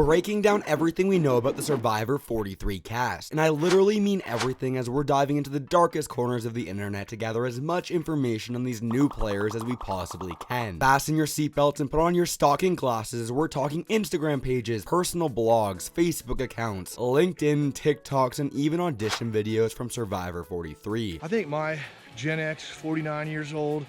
breaking down everything we know about the Survivor 43 cast. And I literally mean everything, as we're diving into the darkest corners of the internet to gather as much information on these new players as we possibly can. Fasten your seatbelts and put on your stocking glasses, as we're talking Instagram pages, personal blogs, Facebook accounts, LinkedIn, TikToks, and even audition videos from Survivor 43. I think my Gen X, 49 years old,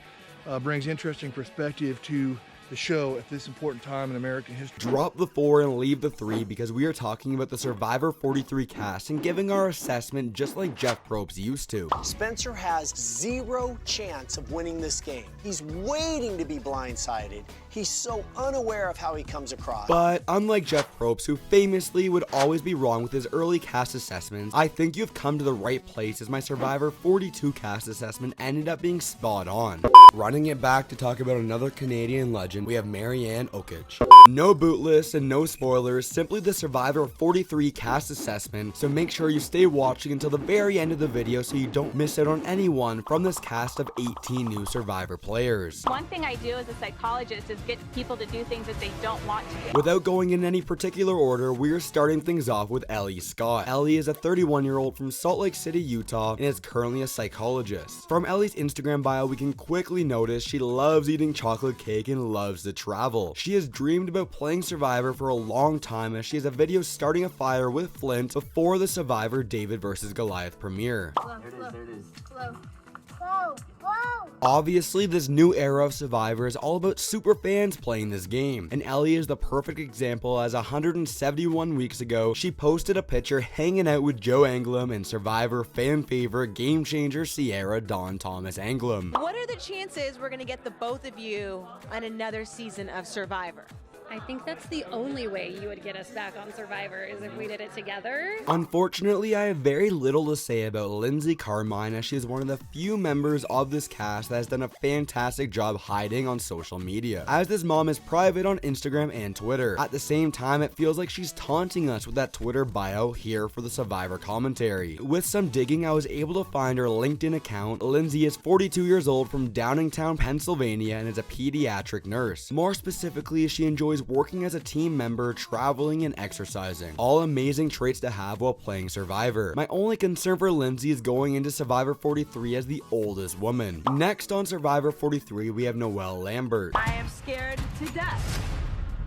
brings interesting perspective to the show at this important time in American history. Drop the 4 and leave the 3, because we are talking about the Survivor 43 cast and giving our assessment just like Jeff Probst used to. Spencer has zero chance of winning this game. He's waiting to be blindsided. He's so unaware of how he comes across. But unlike Jeff Probst, who famously would always be wrong with his early cast assessments, I think you've come to the right place, as my Survivor 42 cast assessment ended up being spot on. Running it back to talk about another Canadian legend, we have Marianne Okich. No boot list and no spoilers, simply the Survivor 43 cast assessment, so make sure you stay watching until the very end of the video so you don't miss out on anyone from this cast of 18 new Survivor players. One thing I do as a psychologist is get people to do things that they don't want to do. Without going in any particular order, we are starting things off with Ellie Scott. Ellie is a 31-year-old from Salt Lake City, Utah, and is currently a psychologist. From Ellie's Instagram bio, we can quickly notice she loves eating chocolate cake and loves to travel. She has dreamed about playing Survivor for a long time, as she has a video starting a fire with Flint before the Survivor David vs. Goliath premiere. There it is. Obviously, this new era of Survivor is all about super fans playing this game, and Ellie is the perfect example, as 171 weeks ago, she posted a picture hanging out with Joe Anglim and Survivor fan favorite game changer Sierra Dawn Thomas Anglim. What are the chances we're gonna get the both of you on another season of Survivor? I think that's the only way you would get us back on Survivor, is if we did it together. Unfortunately, I have very little to say about Lindsay Carmina. She is one of the few members of this cast that has done a fantastic job hiding on social media, as this mom is private on Instagram and Twitter. At the same time, it feels like she's taunting us with that Twitter bio here for the Survivor commentary. With some digging, I was able to find her LinkedIn account. Lindsay is 42 years old from Downingtown, Pennsylvania, and is a pediatric nurse. More specifically, she enjoys working as a team member, traveling, and exercising. All amazing traits to have while playing Survivor. My only concern for Lindsay is going into Survivor 43 as the oldest woman. Next on Survivor 43, we have Noelle Lambert. I am scared to death.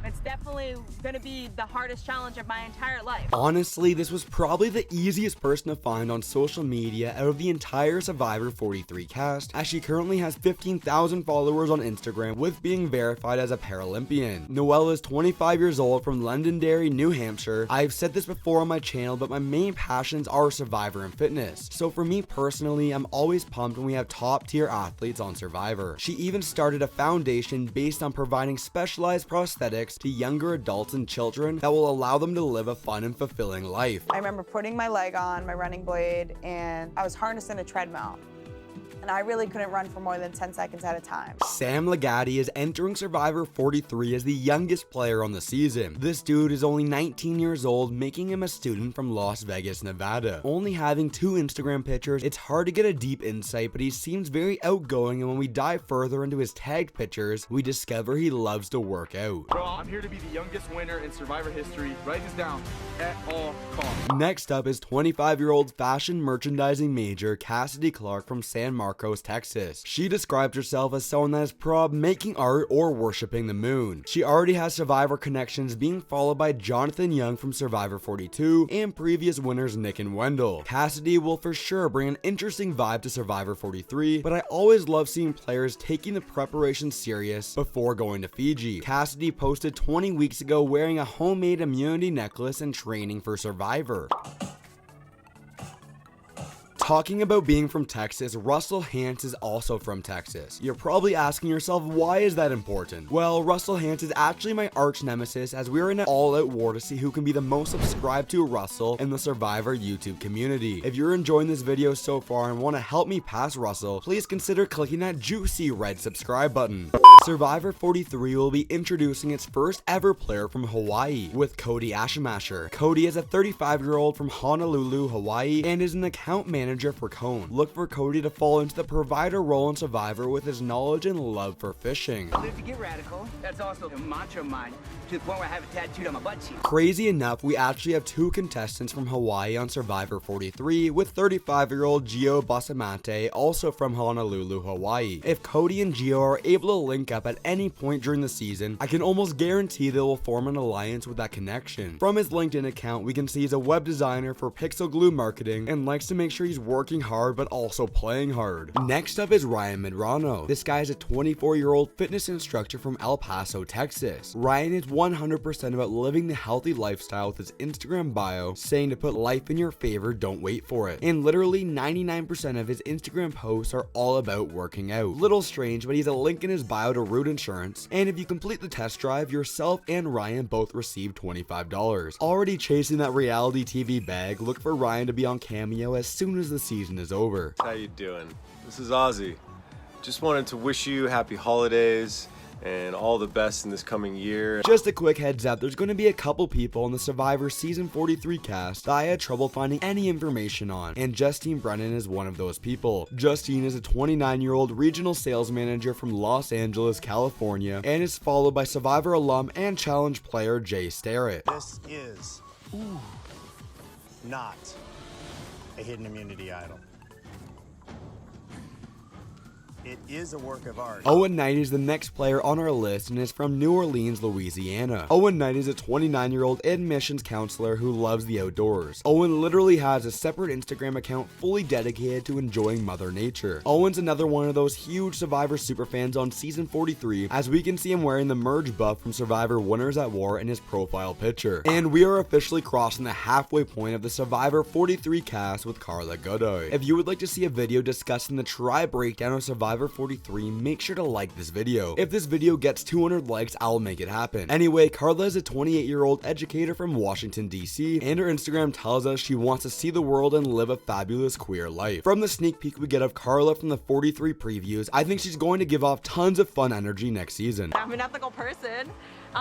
It's definitely going to be the hardest challenge of my entire life. Honestly, this was probably the easiest person to find on social media out of the entire Survivor 43 cast, as she currently has 15,000 followers on Instagram, with being verified as a Paralympian. Noelle is 25 years old from Londonderry, New Hampshire. I've said this before on my channel, but my main passions are Survivor and fitness. So for me personally, I'm always pumped when we have top tier athletes on Survivor. She even started a foundation based on providing specialized prosthetics to younger adults and children that will allow them to live a fun and fulfilling life. I remember putting my leg on, my running blade, and I was harnessed in a treadmill. And I really couldn't run for more than 10 seconds at a time. Sam Legatti is entering Survivor 43 as the youngest player on the season. This dude is only 19 years old, making him a student from Las Vegas, Nevada. Only having 2 Instagram pictures, it's hard to get a deep insight, but he seems very outgoing, and when we dive further into his tagged pictures, we discover he loves to work out. Bro, I'm here to be the youngest winner in Survivor history. Write this down at all costs. Next up is 25-year-old fashion merchandising major Cassidy Clark from San Marcos, Texas. She describes herself as someone that is making art or worshiping the moon. She already has Survivor connections, being followed by Jonathan Young from Survivor 42 and previous winners Nick and Wendell. Cassidy will for sure bring an interesting vibe to Survivor 43, but I always love seeing players taking the preparation serious before going to Fiji. Cassidy posted 20 weeks ago wearing a homemade immunity necklace and training for Survivor. Talking about being from Texas, Russell Hantz is also from Texas. You're probably asking yourself, why is that important? Well, Russell Hantz is actually my arch nemesis, as we're in an all-out war to see who can be the most subscribed to Russell in the Survivor YouTube community. If you're enjoying this video so far and want to help me pass Russell, please consider clicking that juicy red subscribe button. Survivor 43 will be introducing its first ever player from Hawaii, with Cody Ashemasher. Cody is a 35-year-old from Honolulu, Hawaii, and is an account manager manager for Cone. Look for Cody to fall into the provider role in Survivor with his knowledge and love for fishing. I live to get radical. That's also a mantra of mine, to the point where I have it tattooed on my butt cheek. Crazy enough, we actually have 2 contestants from Hawaii on Survivor 43, with 35-year-old Gio Basamante, also from Honolulu, Hawaii. If Cody and Gio are able to link up at any point during the season, I can almost guarantee they will form an alliance with that connection. From his LinkedIn account, we can see he's a web designer for Pixel Glue Marketing and likes to make sure he's working hard but also playing hard. Next up is Ryan Medrano. This guy is a 24-year-old fitness instructor from El Paso, Texas. Ryan is 100% about living the healthy lifestyle with his Instagram bio, saying to put life in your favor, don't wait for it. And literally 99% of his Instagram posts are all about working out. Little strange, but he's a link in his bio to Root Insurance, and if you complete the test drive, yourself and Ryan both receive $25. Already chasing that reality TV bag, look for Ryan to be on Cameo as soon as the season is over. How you doing? This is Ozzy. Just wanted to wish you happy holidays and all the best in this coming year. Just a quick heads up, there's going to be a couple people on the Survivor Season 43 cast that I had trouble finding any information on, and Justine Brennan is one of those people. Justine is a 29-year-old regional sales manager from Los Angeles, California, and is followed by Survivor alum and challenge player Jay Starrett. This is not a hidden immunity idol. It is a work of art. Owen Knight is the next player on our list and is from New Orleans, Louisiana. Owen Knight is a 29-year-old admissions counselor who loves the outdoors. Owen literally has a separate Instagram account fully dedicated to enjoying Mother Nature. Owen's another one of those huge Survivor superfans on Season 43, as we can see him wearing the merge buff from Survivor Winners at War in his profile picture. And we are officially crossing the halfway point of the Survivor 43 cast with Karla Godoy. If you would like to see a video discussing the try breakdown of Survivor 43, make sure to like this video. If this video gets 200 likes, I'll make it happen. Anyway, Karla is a 28-year-old educator from Washington, D.C., and her Instagram tells us she wants to see the world and live a fabulous queer life. From the sneak peek we get of Karla from the 43 previews, I think she's going to give off tons of fun energy next season. I'm an ethical person.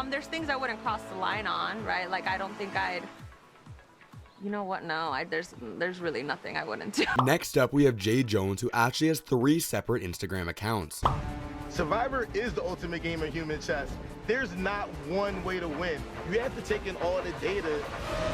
There's things I wouldn't cross the line on, right? Like, I don't think I'd... You know what? No, there's really nothing I wouldn't do. Next up, we have Jay Jones, who actually has 3 separate Instagram accounts. Survivor is the ultimate game of human chess. There's not one way to win. You have to take in all the data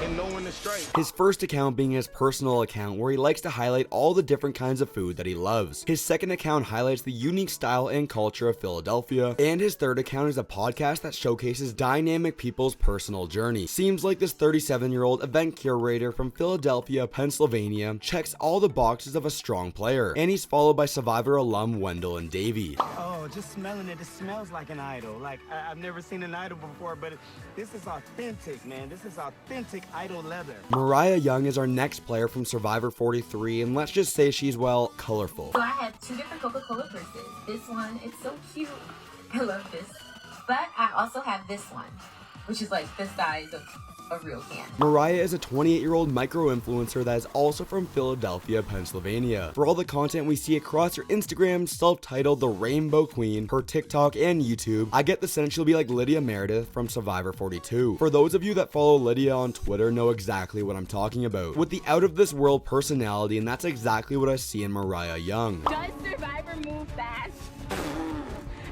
and know when to strike. His first account being his personal account, where he likes to highlight all the different kinds of food that he loves. His second account highlights the unique style and culture of Philadelphia, and his third account is a podcast that showcases dynamic people's personal journey. Seems like this 37-year-old event curator from Philadelphia, Pennsylvania checks all the boxes of a strong player, and he's followed by Survivor alum Wendell and Davey. Oh, just smelling it, it smells like an idol. Like, I've never seen an idol before, but this is authentic, man. This is authentic idol leather. Mariah Young is our next player from Survivor 43, and let's just say she's, well, colorful. So I have 2 different Coca-Cola purses. This one, it's so cute. I love this. But I also have this one, which is like the size of a real can. Mariah is a 28-year-old micro-influencer that is also from Philadelphia, Pennsylvania. For all the content we see across her Instagram, self-titled The Rainbow Queen, her TikTok, and YouTube, I get the sense she'll be like Lydia Meredith from Survivor 42. For those of you that follow Lydia on Twitter know exactly what I'm talking about, with the out-of-this-world personality, and that's exactly what I see in Mariah Young. Does Survivor move fast?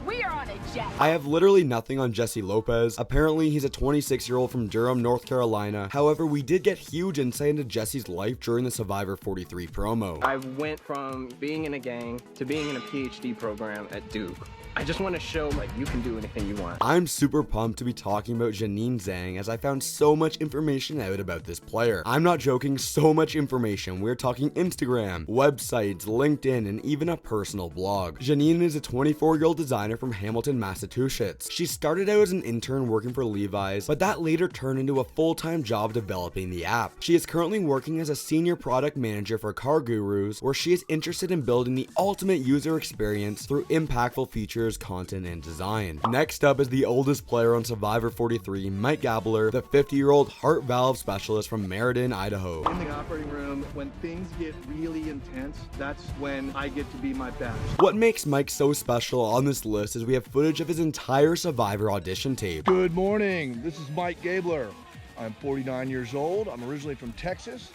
We are on a jet. I have literally nothing on Jesse Lopez. Apparently, he's a 26-year-old from Durham, North Carolina. However, we did get huge insight into Jesse's life during the Survivor 43 promo. I went from being in a gang to being in a PhD program at Duke. I just want to show, like, you can do anything you want. I'm super pumped to be talking about Janine Zhang, as I found so much information out about this player. I'm not joking, so much information. We're talking Instagram, websites, LinkedIn, and even a personal blog. Janine is a 24-year-old designer from Hamilton, Massachusetts. She started out as an intern working for Levi's, but that later turned into a full-time job developing the app. She is currently working as a senior product manager for Car Gurus, where she is interested in building the ultimate user experience through impactful features, content, and design. Next up is the oldest player on Survivor 43, Mike Gabler, the 50-year-old heart valve specialist from Meriden, Idaho. In the operating room, when things get really intense, that's when I get to be my best. What makes Mike so special on this list is we have footage of his entire Survivor audition tape. Good morning, this is Mike Gabler. I'm 49 years old. I'm originally from Texas,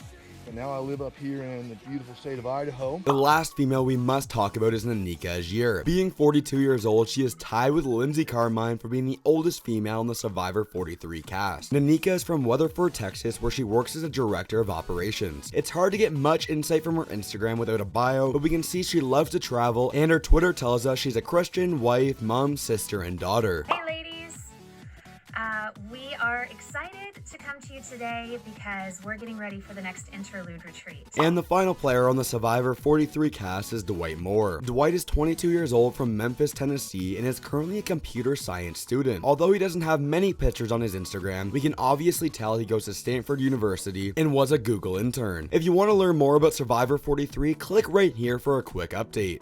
and now I live up here in the beautiful state of Idaho. The last female we must talk about is Nanika Ajir. Being 42 years old, she is tied with Lindsay Carmina for being the oldest female in the Survivor 43 cast. Nanika is from Weatherford, Texas, where she works as a director of operations. It's hard to get much insight from her Instagram without a bio, but we can see she loves to travel, and her Twitter tells us she's a Christian wife, mom, sister, and daughter. Hey ladies, we are excited to come to you today because we're getting ready for the next interlude retreat. And the final player on the Survivor 43 cast is Dwight Moore. Dwight is 22 years old from Memphis, Tennessee, and is currently a computer science student. Although he doesn't have many pictures on his Instagram, we can obviously tell he goes to Stanford University and was a Google intern. If you want to learn more about Survivor 43, click right here for a quick update.